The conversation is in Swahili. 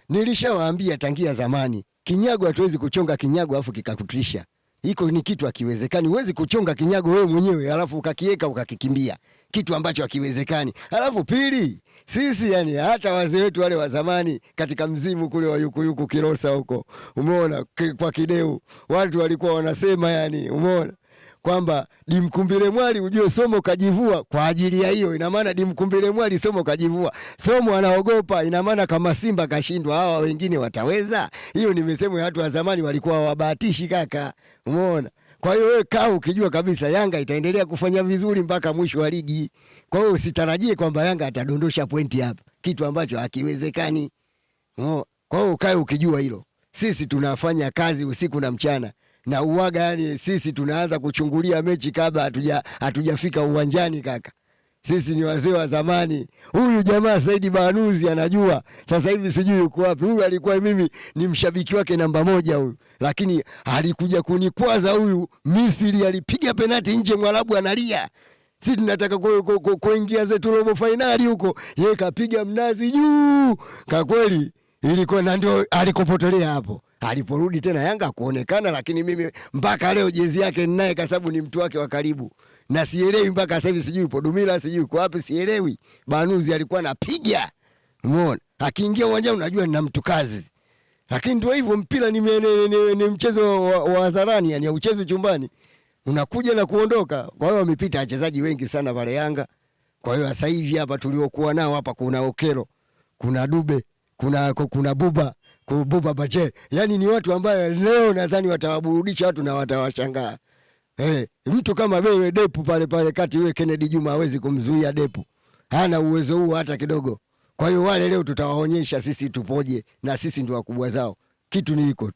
Nilishawaambia tangia zamani, kinyago hatuwezi kuchonga kinyago afu kikakutisha. Hiko ni kitu hakiwezekani. Huwezi kuchonga kinyago wewe mwenyewe alafu ukakiweka ukakikimbia. Kitu ambacho hakiwezekani. Alafu pili, sisi yani hata wazee wetu wale wa zamani katika mzimu kule wa Yuku Kilosa huko. Umeona kwa Kideu watu walikuwa wanasema yani, umeona kwamba dimkumbile mwali ujue somo kajivua. Kwa ajili ya hiyo ina maana dimkumbile mwali somo kajivua. Somo anaogopa, ina maana kama Simba kashindwa hawa wengine wataweza? Hiyo ni misemo ya watu wa zamani, walikuwa wabahatishi kaka. Umeona? Kwa hiyo wewe kaa ukijua kabisa Yanga itaendelea kufanya vizuri mpaka mwisho wa ligi. Kwa hiyo usitarajie kwamba Yanga atadondosha pointi hapa, kitu ambacho hakiwezekani. Kwa hiyo kae ukijua hilo. Sisi tunafanya kazi usiku na mchana. Na uwaga yani sisi tunaanza kuchungulia mechi kabla hatujafika uwanjani kaka. Sisi ni wazee wa zamani. Huyu jamaa Saidi Banuzi anajua. Sasa hivi sijui yuko wapi. Huyu alikuwa mimi ni mshabiki wake namba 1 huyu. Lakini alikuja kunikwaza huyu. Misri alipiga penati nje, Mwarabu analia. Sisi tunataka kuingia zetu robo finali huko. Yeye kapiga mnazi juu. Kwa kweli ilikuwa na ndio alikopotelea hapo. Aliporudi tena Yanga kuonekana, lakini mimi mpaka leo jezi yake ninaye kwa sababu ni mtu wake wa karibu. Na sielewi mpaka sasa hivi sijui ipo Dumila, sijui kwa wapi, sielewi. Banuzi alikuwa anapiga. Umeona? Akiingia uwanjani unajua ni mtu kazi. Lakini ndio hivyo, mpira ni mchezo wa hadharani, yani ucheze chumbani. Unakuja na kuondoka. Kwa hiyo wamepita wachezaji wengi sana pale Yanga. Kwa hiyo sasa hivi hapa tuliokuwa nao hapa kuna Okelo, kuna Dube, kuna Buba Bache. Yani ni watu ambao leo nadhani watawaburudisha watu na watawashangaa. Mtu kama wewe Depu pale kati, wewe Kennedy Juma hawezi kumzuia Depu. Hana uwezo huo hata kidogo. Kwa hiyo wale leo tutawaonyesha sisi tupoje, na sisi ndio wakubwa zao. Kitu ni hiko.